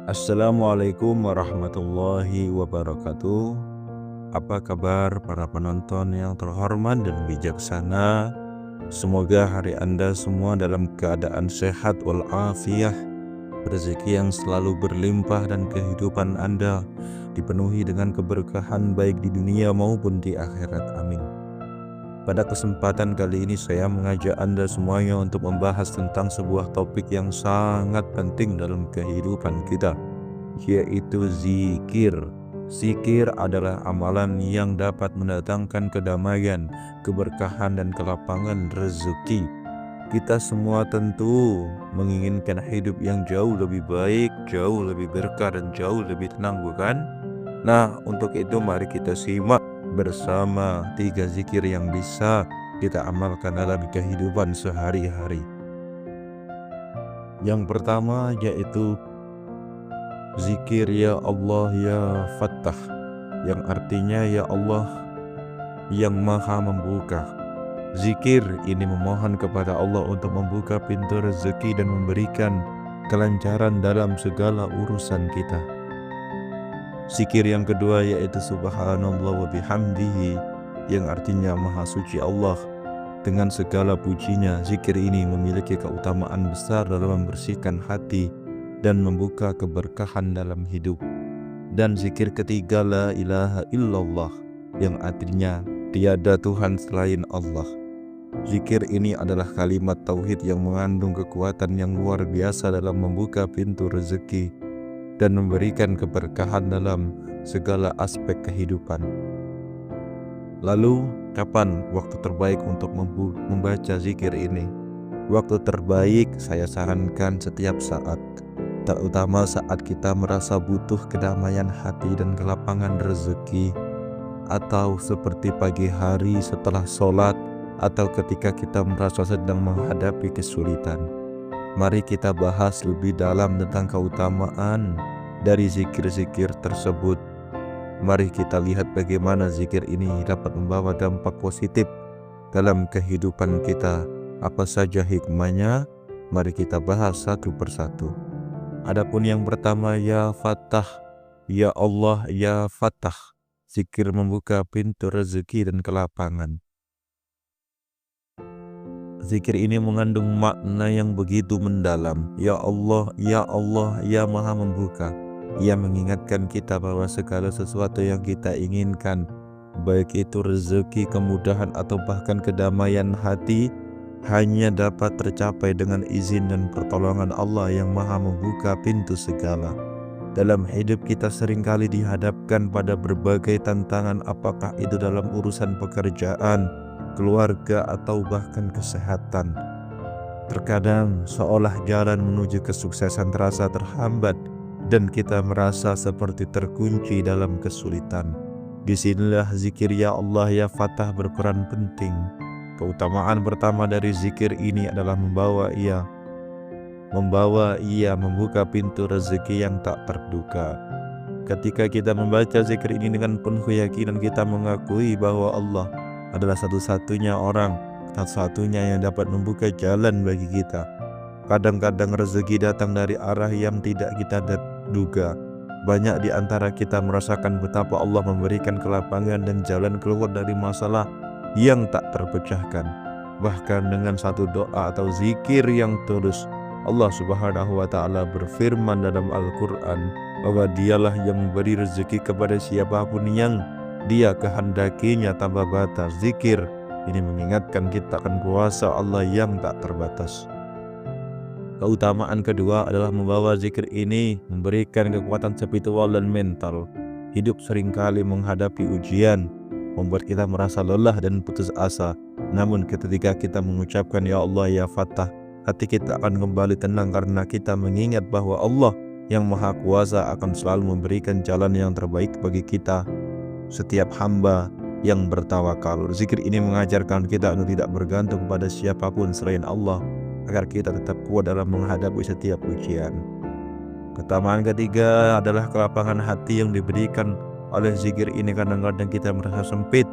Assalamualaikum warahmatullahi wabarakatuh. Apa kabar para penonton yang terhormat dan bijaksana? Semoga hari Anda semua dalam keadaan sehat walafiat, rezeki yang selalu berlimpah dan kehidupan Anda dipenuhi dengan keberkahan baik di dunia maupun di akhirat. Amin. Pada kesempatan kali ini saya mengajak Anda semuanya untuk membahas tentang sebuah topik yang sangat penting dalam kehidupan kita, yaitu zikir. Zikir adalah amalan yang dapat mendatangkan kedamaian, keberkahan, dan kelapangan rezeki. Kita semua tentu menginginkan hidup yang jauh lebih baik, jauh lebih berkah, dan jauh lebih tenang, bukan? Nah, untuk itu mari kita simak bersama 3 zikir yang bisa kita amalkan dalam kehidupan sehari-hari. Yang pertama yaitu zikir ya Allah ya Fattah, yang artinya ya Allah yang maha membuka. Zikir ini memohon kepada Allah untuk membuka pintu rezeki dan memberikan kelancaran dalam segala urusan kita. Zikir yang kedua yaitu subhanallah wa bihamdihi, yang artinya maha suci Allah dengan segala pujinya. Zikir ini memiliki keutamaan besar dalam membersihkan hati dan membuka keberkahan dalam hidup. Dan zikir ketiga la ilaha illallah, yang artinya tiada Tuhan selain Allah. Zikir ini adalah kalimat tauhid yang mengandung kekuatan yang luar biasa dalam membuka pintu rezeki dan memberikan keberkahan dalam segala aspek kehidupan. Lalu, kapan waktu terbaik untuk membaca zikir ini? Waktu terbaik saya sarankan setiap saat, terutama saat kita merasa butuh kedamaian hati dan kelapangan rezeki, atau seperti pagi hari setelah sholat, atau ketika kita merasa sedang menghadapi kesulitan. Mari kita bahas lebih dalam tentang keutamaan dari zikir-zikir tersebut. Mari kita lihat bagaimana zikir ini dapat membawa dampak positif dalam kehidupan kita. Apa saja hikmahnya? Mari kita bahas satu persatu. Adapun yang pertama, ya Fattah, ya Allah ya Fattah, zikir membuka pintu rezeki dan kelapangan. Zikir ini mengandung makna yang begitu mendalam. Ya Allah ya maha membuka. Ia mengingatkan kita bahwa segala sesuatu yang kita inginkan, baik itu rezeki, kemudahan, atau bahkan kedamaian hati, hanya dapat tercapai dengan izin dan pertolongan Allah yang maha membuka pintu segala. Dalam hidup kita seringkali dihadapkan pada berbagai tantangan, apakah itu dalam urusan pekerjaan, keluarga, atau bahkan kesehatan. Terkadang seolah jalan menuju kesuksesan terasa terhambat dan kita merasa seperti terkunci dalam kesulitan. Disinilah zikir ya Allah ya Fattah berperan penting. Keutamaan pertama dari zikir ini adalah membawa ia membuka pintu rezeki yang tak terduga. Ketika kita membaca zikir ini dengan penuh keyakinan, kita mengakui bahwa Allah adalah satu-satunya yang dapat membuka jalan bagi kita. Kadang-kadang rezeki datang dari arah yang tidak kita duga. Banyak di antara kita merasakan betapa Allah memberikan kelapangan dan jalan keluar dari masalah yang tak terpecahkan. Bahkan dengan satu doa atau zikir yang tulus, Allah Subhanahu wa Ta'ala berfirman dalam Al-Quran bahwa Dialah yang memberi rezeki kepada siapapun yang Dia kehendakinya tanpa batas. Zikir ini mengingatkan kita akan kuasa Allah yang tak terbatas. Keutamaan kedua adalah membawa zikir ini memberikan kekuatan spiritual dan mental. Hidup seringkali menghadapi ujian, membuat kita merasa lelah dan putus asa. Namun ketika kita mengucapkan ya Allah ya Fattah, hati kita akan kembali tenang karena kita mengingat bahwa Allah yang Maha Kuasa akan selalu memberikan jalan yang terbaik bagi kita. Setiap hamba yang bertawakal. Zikir ini mengajarkan kita untuk tidak bergantung pada siapapun selain Allah, agar kita tetap kuat dalam menghadapi setiap ujian. Keutamaan ketiga adalah kelapangan hati yang diberikan oleh zikir ini. Kadang-kadang kita merasa sempit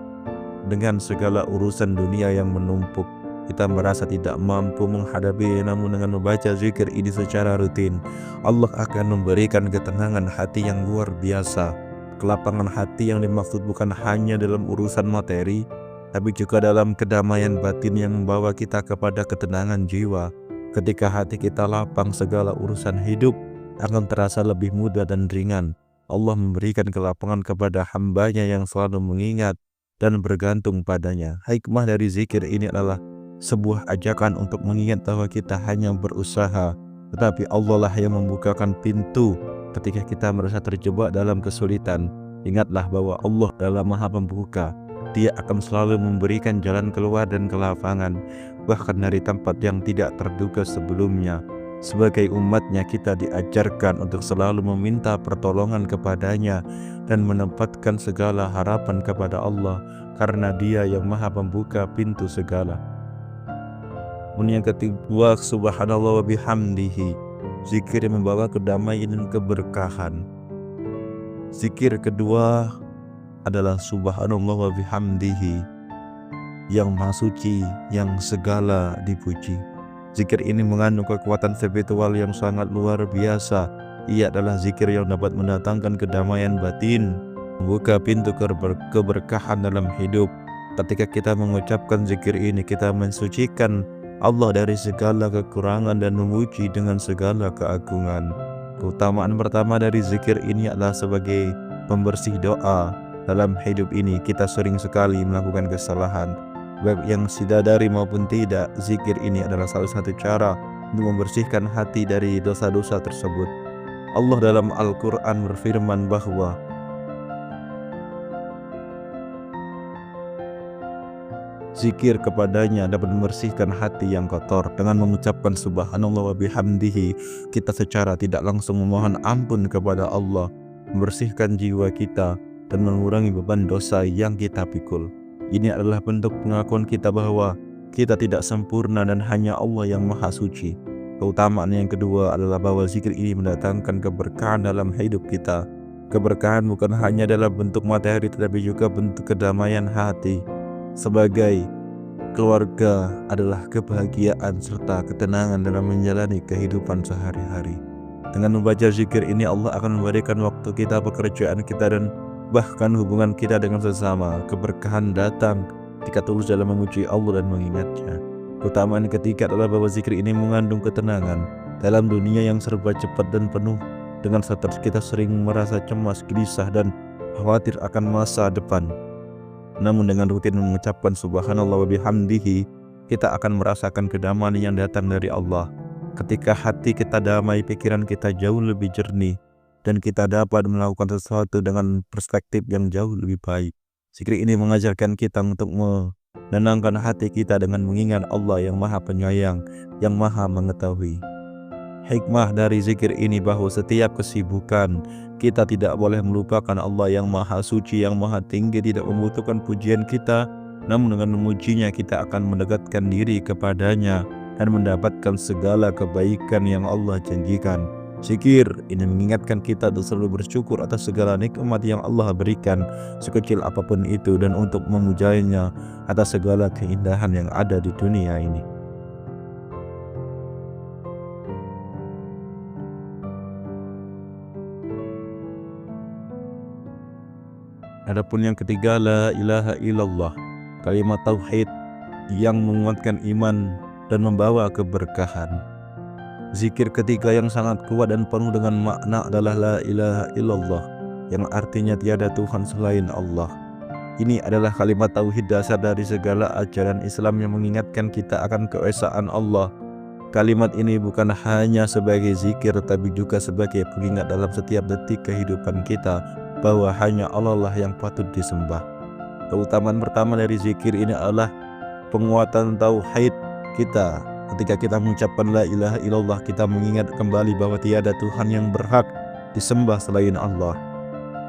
dengan segala urusan dunia yang menumpuk. kita merasa tidak mampu menghadapi, namun dengan membaca zikir ini secara rutin, Allah akan memberikan ketenangan hati yang luar biasa. Kelapangan hati yang dimaksud bukan hanya dalam urusan materi, tapi juga dalam kedamaian batin yang membawa kita kepada ketenangan jiwa. Ketika hati kita lapang, segala urusan hidup akan terasa lebih mudah dan ringan. Allah memberikan kelapangan kepada hambanya yang selalu mengingat dan bergantung padanya. Hikmah dari zikir ini adalah sebuah ajakan untuk mengingat bahwa kita hanya berusaha, tetapi Allah lah yang membukakan pintu ketika kita merasa terjebak dalam kesulitan. Ingatlah bahwa Allah adalah Maha Pembuka. Dia akan selalu memberikan jalan keluar dan kelapangan, bahkan dari tempat yang tidak terduga sebelumnya. Sebagai umatnya, kita diajarkan untuk selalu meminta pertolongan kepadanya dan menempatkan segala harapan kepada Allah, karena Dia yang Maha Pembuka pintu segala. Kemudian yang kedua, subhanallah wa bihamdihi, zikir yang membawa kedamaian dan keberkahan. Zikir kedua adalah subhanallah wa bihamdihi, yang maha suci, yang segala dipuji. Zikir ini mengandung kekuatan spiritual yang sangat luar biasa. Ia adalah zikir yang dapat mendatangkan kedamaian batin, membuka pintu keberkahan dalam hidup. Ketika kita mengucapkan zikir ini, kita mensucikan Allah dari segala kekurangan dan memuji dengan segala keagungan. Keutamaan pertama dari zikir ini adalah sebagai pembersih doa. Dalam hidup ini kita sering sekali melakukan kesalahan, baik yang disadari maupun tidak. Zikir ini adalah salah satu cara untuk membersihkan hati dari dosa-dosa tersebut. Allah dalam Al-Quran berfirman bahwa zikir kepadanya dapat membersihkan hati yang kotor. Dengan mengucapkan subhanallah wa bihamdihi, kita secara tidak langsung memohon ampun kepada Allah, membersihkan jiwa kita dan mengurangi beban dosa yang kita pikul. Ini adalah bentuk pengakuan kita bahwa kita tidak sempurna dan hanya Allah yang maha suci. Keutamaan yang kedua adalah bahwa zikir ini mendatangkan keberkahan dalam hidup kita. Keberkahan bukan hanya dalam bentuk materi, tetapi juga bentuk kedamaian hati. Sebagai keluarga adalah kebahagiaan serta ketenangan dalam menjalani kehidupan sehari-hari. Dengan membaca zikir ini, Allah akan memberikan waktu kita, pekerjaan kita, dan bahkan hubungan kita dengan sesama. Keberkahan datang ketika tulus dalam memuji Allah dan mengingatnya. Keutamaan ketiga adalah bahwa zikir ini mengandung ketenangan. Dalam dunia yang serba cepat dan penuh dengan stres, kita sering merasa cemas, gelisah, dan khawatir akan masa depan. Namun dengan rutin mengucapkan subhanallah wa bihamdihi, kita akan merasakan kedamaian yang datang dari Allah. Ketika hati kita damai, pikiran kita jauh lebih jernih, dan kita dapat melakukan sesuatu dengan perspektif yang jauh lebih baik. Zikir ini mengajarkan kita untuk menenangkan hati kita dengan mengingat Allah yang maha penyayang, yang maha mengetahui. Hikmah dari zikir ini bahwa setiap kesibukan kita tidak boleh melupakan Allah yang maha suci, yang maha tinggi, tidak membutuhkan pujian kita. Namun dengan memujinya kita akan mendekatkan diri kepadanya dan mendapatkan segala kebaikan yang Allah janjikan. Zikir ini mengingatkan kita untuk selalu bersyukur atas segala nikmat yang Allah berikan, sekecil apapun itu, dan untuk memujanya atas segala keindahan yang ada di dunia ini. Adapun yang ketiga, la ilaha illallah, kalimat tauhid yang menguatkan iman dan membawa keberkahan. Zikir ketiga yang sangat kuat dan penuh dengan makna adalah la ilaha illallah, yang artinya tiada Tuhan selain Allah. Ini adalah kalimat tauhid dasar dari segala ajaran Islam yang mengingatkan kita akan keesaan Allah. Kalimat ini bukan hanya sebagai zikir, tapi juga sebagai pengingat dalam setiap detik kehidupan kita bahwa hanya Allah lah yang patut disembah. Keutamaan pertama dari zikir ini adalah penguatan tauhid kita. Ketika kita mengucapkan la ilaha illallah, kita mengingat kembali bahwa tiada Tuhan yang berhak disembah selain Allah.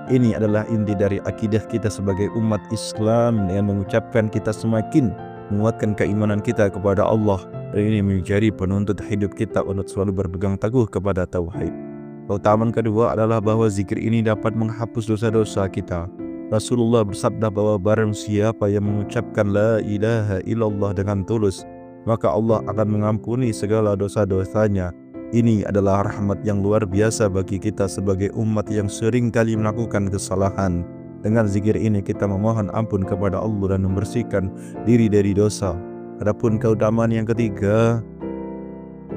Ini adalah inti dari akidah kita sebagai umat Islam. Dengan mengucapkan, kita semakin menguatkan keimanan kita kepada Allah, dan ini menjadi penuntut hidup kita untuk selalu berpegang teguh kepada tauhid. Keutamaan kedua adalah bahwa zikir ini dapat menghapus dosa-dosa kita. Rasulullah bersabda bahwa barang siapa yang mengucapkan la ilaha illallah dengan tulus, maka Allah akan mengampuni segala dosa-dosanya. Ini adalah rahmat yang luar biasa bagi kita sebagai umat yang sering kali melakukan kesalahan. Dengan zikir ini kita memohon ampun kepada Allah dan membersihkan diri dari dosa. Adapun keutamaan yang ketiga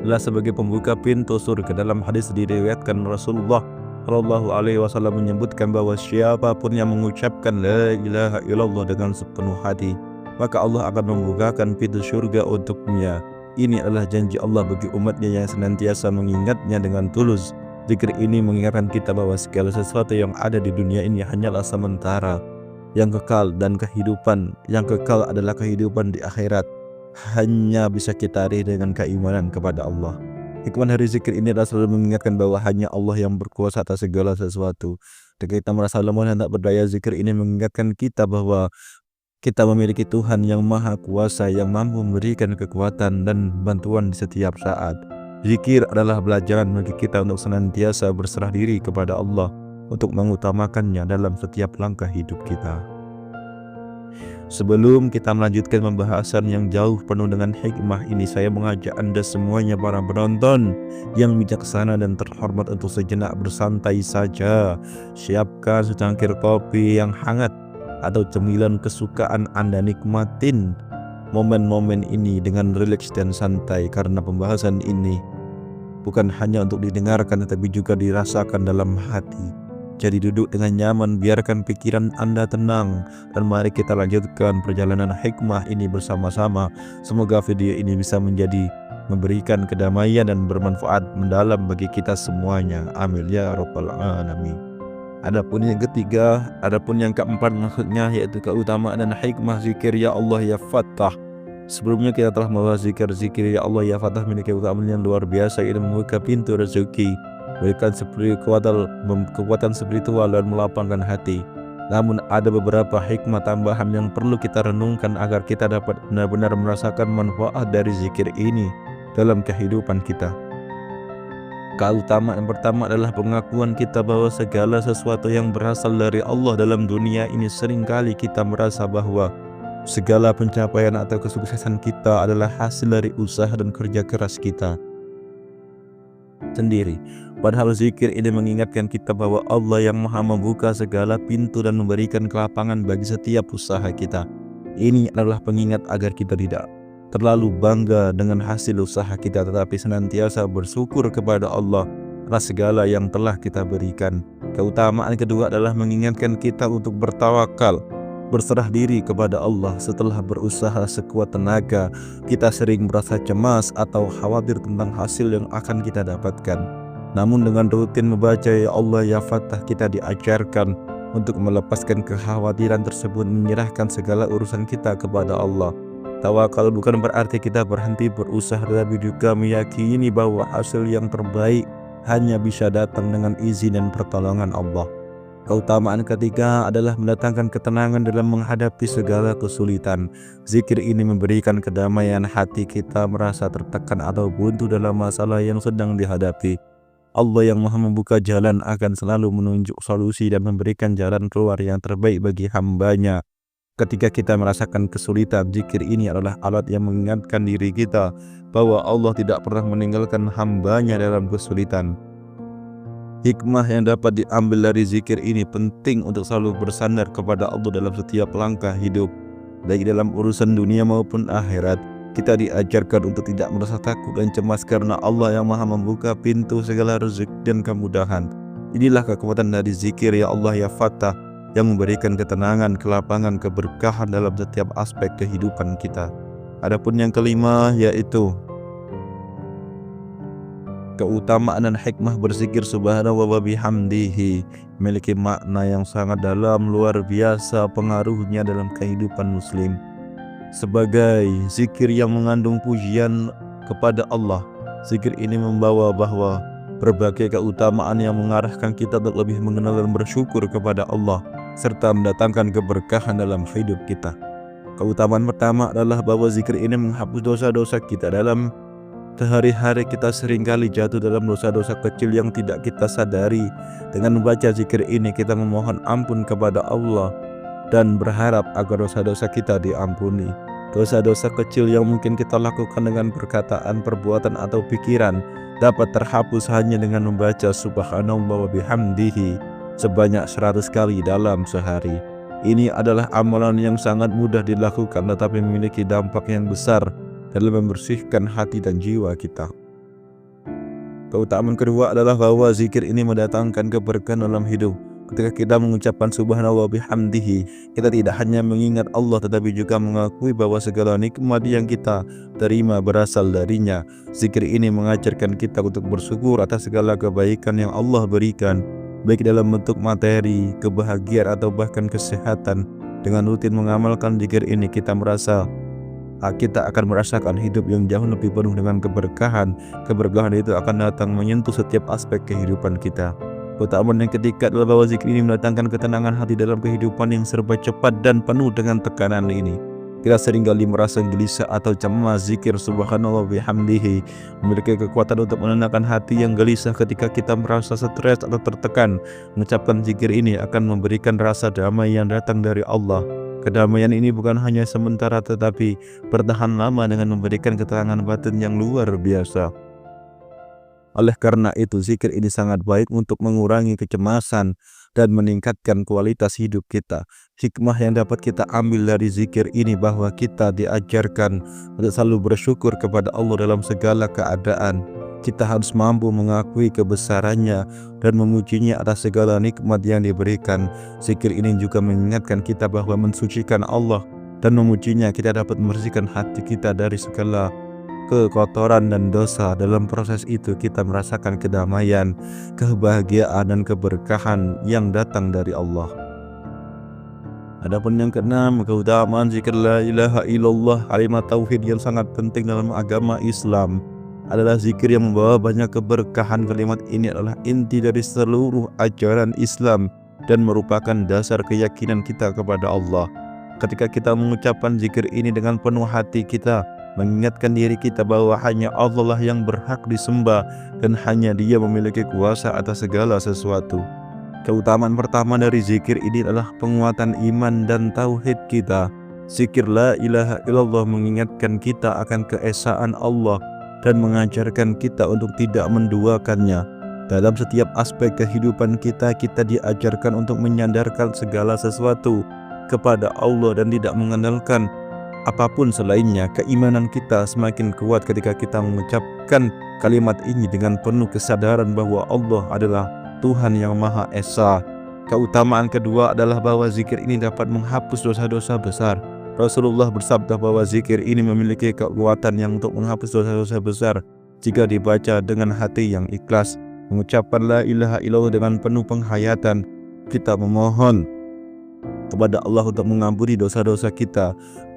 adalah sebagai pembuka pintu surga. Dalam hadis diriwayatkan Rasulullah Shallallahu Alaihi Wasallam menyebutkan bahwa siapapun yang mengucapkan la ilaha illallah dengan sepenuh hati, maka Allah akan membukakan pintu surga untuknya. Ini adalah janji Allah bagi umatnya yang senantiasa mengingatnya dengan tulus. Zikir ini mengingatkan kita bahwa segala sesuatu yang ada di dunia ini hanyalah sementara. Yang kekal dan kehidupan yang kekal adalah kehidupan di akhirat. Hanya bisa kita raih dengan keimanan kepada Allah. Hikmah dari zikir ini adalah selalu mengingatkan bahwa hanya Allah yang berkuasa atas segala sesuatu. Ketika kita merasa lemah dan tak berdaya, zikir ini mengingatkan kita bahwa kita memiliki Tuhan yang Maha Kuasa yang mampu memberikan kekuatan dan bantuan di setiap saat. Zikir adalah pelajaran bagi kita untuk senantiasa berserah diri kepada Allah, untuk mengutamakannya dalam setiap langkah hidup kita. Sebelum kita melanjutkan pembahasan yang jauh penuh dengan hikmah ini, saya mengajak Anda semuanya para penonton yang bijaksana dan terhormat untuk sejenak bersantai saja. Siapkan secangkir kopi yang hangat atau cemilan kesukaan Anda. Nikmatin momen-momen ini dengan rileks dan santai, karena pembahasan ini bukan hanya untuk didengarkan tetapi juga dirasakan dalam hati. Jadi duduk dengan nyaman, biarkan pikiran Anda tenang, dan mari kita lanjutkan perjalanan hikmah ini bersama-sama. Semoga video ini bisa memberikan kedamaian dan bermanfaat mendalam bagi kita semuanya. Amin ya rabbal alamin. Adapun yang ketiga, adapun yang keempat maksudnya yaitu keutamaan dan hikmah zikir ya Allah ya Fattah. Sebelumnya kita telah membahas zikir ya Allah ya Fattah memiliki keutamaan yang luar biasa, yaitu membuka pintu rezeki, memberikan kekuatan spiritual dan melapangkan hati. Namun ada beberapa hikmah tambahan yang perlu kita renungkan agar kita dapat benar-benar merasakan manfaat dari zikir ini dalam kehidupan kita. Keutamaan yang pertama adalah pengakuan kita bahwa segala sesuatu yang berasal dari Allah dalam dunia ini. Seringkali kita merasa bahwa segala pencapaian atau kesuksesan kita adalah hasil dari usaha dan kerja keras kita sendiri. Padahal zikir ini mengingatkan kita bahwa Allah yang Maha membuka segala pintu dan memberikan kelapangan bagi setiap usaha kita. Ini adalah pengingat agar kita tidak terlalu bangga dengan hasil usaha kita, tetapi senantiasa bersyukur kepada Allah atas segala yang telah kita berikan. Keutamaan kedua adalah mengingatkan kita untuk bertawakal, berserah diri kepada Allah. Setelah berusaha sekuat tenaga, kita sering merasa cemas atau khawatir tentang hasil yang akan kita dapatkan. Namun dengan rutin membaca ya Allah ya Fattah, kita diajarkan untuk melepaskan kekhawatiran tersebut, menyerahkan segala urusan kita kepada Allah. Tawakal bukan berarti kita berhenti berusaha, tetapi juga meyakini bahwa hasil yang terbaik hanya bisa datang dengan izin dan pertolongan Allah. Keutamaan ketiga adalah mendatangkan ketenangan dalam menghadapi segala kesulitan. Zikir ini memberikan kedamaian hati kita merasa tertekan atau buntu dalam masalah yang sedang dihadapi. Allah yang Maha membuka jalan akan selalu menunjuk solusi dan memberikan jalan keluar yang terbaik bagi hambanya. Ketika kita merasakan kesulitan, zikir ini adalah alat yang mengingatkan diri kita bahwa Allah tidak pernah meninggalkan hambanya dalam kesulitan. Hikmah yang dapat diambil dari zikir ini penting untuk selalu bersandar kepada Allah dalam setiap langkah hidup, baik dalam urusan dunia maupun akhirat. Kita diajarkan untuk tidak merasa takut dan cemas karena Allah yang Maha membuka pintu segala rezeki dan kemudahan. Inilah kekuatan dari zikir ya Allah ya Fattah yang memberikan ketenangan, kelapangan, keberkahan dalam setiap aspek kehidupan kita. Adapun yang kelima yaitu keutamaan dan hikmah berzikir subhanahu wa bihamdihi, memiliki makna yang sangat dalam, luar biasa pengaruhnya dalam kehidupan muslim. Sebagai zikir yang mengandung pujian kepada Allah, zikir ini membawa bahwa berbagai keutamaan yang mengarahkan kita untuk lebih mengenal dan bersyukur kepada Allah, serta mendatangkan keberkahan dalam hidup kita. Keutamaan pertama adalah bahwa zikir ini menghapus dosa-dosa kita. Dalam sehari-hari kita seringkali jatuh dalam dosa-dosa kecil yang tidak kita sadari. Dengan membaca zikir ini kita memohon ampun kepada Allah dan berharap agar dosa-dosa kita diampuni. Dosa-dosa kecil yang mungkin kita lakukan dengan perkataan, perbuatan, atau pikiran dapat terhapus hanya dengan membaca subhanallah wa bihamdihi sebanyak 100 kali dalam sehari. Ini adalah amalan yang sangat mudah dilakukan tetapi memiliki dampak yang besar dalam membersihkan hati dan jiwa kita. Keutamaan kedua adalah bahwa zikir ini mendatangkan keberkahan dalam hidup. Ketika kita mengucapkan subhanallah bihamdihi, kita tidak hanya mengingat Allah tetapi juga mengakui bahwa segala nikmat yang kita terima berasal darinya. Zikir ini mengajarkan kita untuk bersyukur atas segala kebaikan yang Allah berikan, baik dalam bentuk materi, kebahagiaan, atau bahkan kesehatan. Dengan rutin mengamalkan zikir ini, kita akan merasakan hidup yang jauh lebih penuh dengan keberkahan. Keberkahan itu akan datang menyentuh setiap aspek kehidupan kita. Keutamaan yang ketiga adalah bahwa zikir ini mendatangkan ketenangan hati dalam kehidupan yang serba cepat dan penuh dengan tekanan ini. Kita seringkali merasa gelisah atau cemas. Zikir subhanallah bihamdihi memiliki kekuatan untuk menenangkan hati yang gelisah ketika kita merasa stres atau tertekan. Mengucapkan zikir ini akan memberikan rasa damai yang datang dari Allah. Kedamaian ini bukan hanya sementara tetapi bertahan lama dengan memberikan keterangan batin yang luar biasa. Oleh karena itu, zikir ini sangat baik untuk mengurangi kecemasan dan meningkatkan kualitas hidup kita. Hikmah yang dapat kita ambil dari zikir ini bahwa kita diajarkan untuk selalu bersyukur kepada Allah dalam segala keadaan. Kita harus mampu mengakui kebesarannya dan memujinya atas segala nikmat yang diberikan. Zikir ini juga mengingatkan kita bahwa mensucikan Allah dan memujinya kita dapat membersihkan hati kita dari segala kekotoran dan dosa. Dalam proses itu kita merasakan kedamaian, kebahagiaan, dan keberkahan yang datang dari Allah. Adapun yang keenam, keutamaan zikir la ilaha illallah, kalimat tauhid yang sangat penting dalam agama Islam, adalah zikir yang membawa banyak keberkahan. Kalimat ini adalah inti dari seluruh ajaran Islam dan merupakan dasar keyakinan kita kepada Allah. Ketika kita mengucapkan zikir ini dengan penuh hati, kita mengingatkan diri kita bahwa hanya Allah lah yang berhak disembah dan hanya Dia memiliki kuasa atas segala sesuatu. Keutamaan pertama dari zikir ini adalah penguatan iman dan tauhid kita. Zikir la ilaha illallah mengingatkan kita akan keesaan Allah dan mengajarkan kita untuk tidak menduakannya. Dalam setiap aspek kehidupan kita diajarkan untuk menyandarkan segala sesuatu kepada Allah dan tidak mengandalkan apapun selainnya. Keimanan kita semakin kuat ketika kita mengucapkan kalimat ini dengan penuh kesadaran bahwa Allah adalah Tuhan yang Maha Esa. Keutamaan kedua adalah bahwa zikir ini dapat menghapus dosa-dosa besar. Rasulullah bersabda bahwa zikir ini memiliki kekuatan yang untuk menghapus dosa-dosa besar jika dibaca dengan hati yang ikhlas. Mengucapkan la ilaha illallah dengan penuh penghayatan, kita memohon kepada Allah untuk mengampuni dosa-dosa kita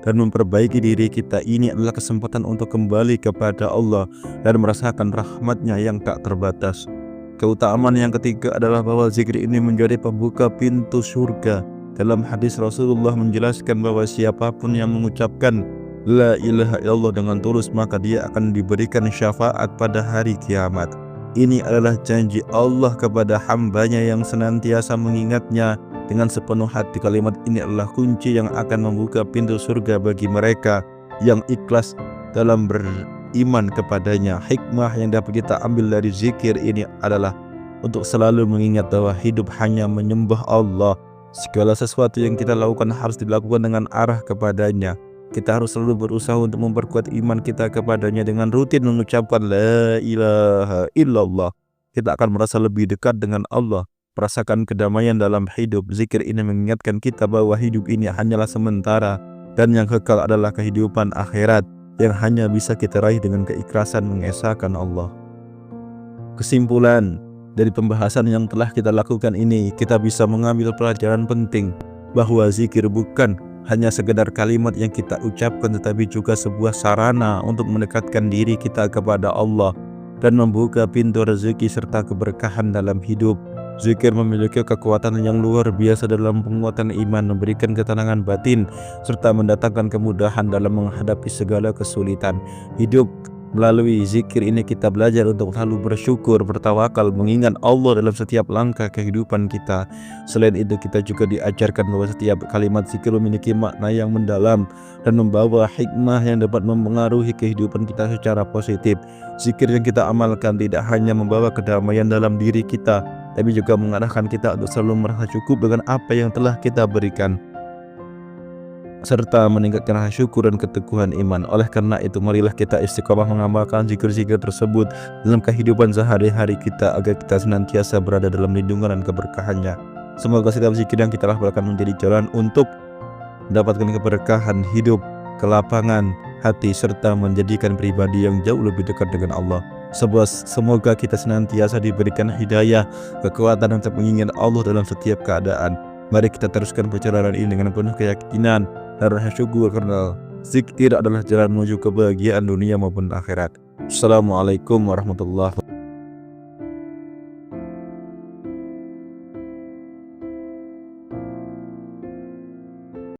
dan memperbaiki diri kita. Ini adalah kesempatan untuk kembali kepada Allah dan merasakan rahmat-Nya yang tak terbatas. Keutamaan yang ketiga adalah bahwa zikir ini menjadi pembuka pintu surga. Dalam hadis Rasulullah menjelaskan bahwa siapapun yang mengucapkan la ilaha illallah dengan tulus, maka dia akan diberikan syafaat pada hari kiamat. Ini adalah janji Allah kepada hambanya yang senantiasa mengingatnya dengan sepenuh hati. Kalimat ini adalah kunci yang akan membuka pintu surga bagi mereka yang ikhlas dalam beriman kepadanya. Hikmah yang dapat kita ambil dari zikir ini adalah untuk selalu mengingat bahwa hidup hanya menyembah Allah. Segala sesuatu yang kita lakukan harus dilakukan dengan arah kepadanya. Kita harus selalu berusaha untuk memperkuat iman kita kepadanya dengan rutin mengucapkan la ilaha illallah. Kita akan merasa lebih dekat dengan Allah, merasakan kedamaian dalam hidup. Zikir ini mengingatkan kita bahwa hidup ini hanyalah sementara dan yang kekal adalah kehidupan akhirat yang hanya bisa kita raih dengan keikhlasan mengesahkan Allah. Kesimpulan dari pembahasan yang telah kita lakukan ini, kita bisa mengambil pelajaran penting bahwa zikir bukan hanya sekedar kalimat yang kita ucapkan, tetapi juga sebuah sarana untuk mendekatkan diri kita kepada Allah dan membuka pintu rezeki serta keberkahan dalam hidup. Zikir memiliki kekuatan yang luar biasa dalam penguatan iman, memberikan ketenangan batin, serta mendatangkan kemudahan dalam menghadapi segala kesulitan. Hidup Melalui zikir ini kita belajar untuk selalu bersyukur, bertawakal, mengingat Allah dalam setiap langkah kehidupan kita. Selain itu kita juga diajarkan bahwa setiap kalimat zikir memiliki makna yang mendalam dan membawa hikmah yang dapat mempengaruhi kehidupan kita secara positif. Zikir yang kita amalkan tidak hanya membawa kedamaian dalam diri kita, tapi juga mengarahkan kita untuk selalu merasa cukup dengan apa yang telah kita berikan, serta meningkatkan rasa syukur dan keteguhan iman. Oleh karena itu, marilah kita istiqomah mengamalkan zikir-zikir tersebut dalam kehidupan sehari-hari kita, agar kita senantiasa berada dalam lindungan dan keberkahannya. Semoga setiap zikir yang kita lakukan menjadi jalan untuk mendapatkan keberkahan hidup, kelapangan hati, serta menjadikan pribadi yang jauh lebih dekat dengan Allah. Semoga kita senantiasa diberikan hidayah, kekuatan untuk mengingat Allah dalam setiap keadaan. Mari kita teruskan perjalanan ini dengan penuh keyakinan dan rasa syukur, karena zikir adalah jalan menuju kebahagiaan dunia maupun akhirat. Assalamualaikum warahmatullahi wabarakatuh.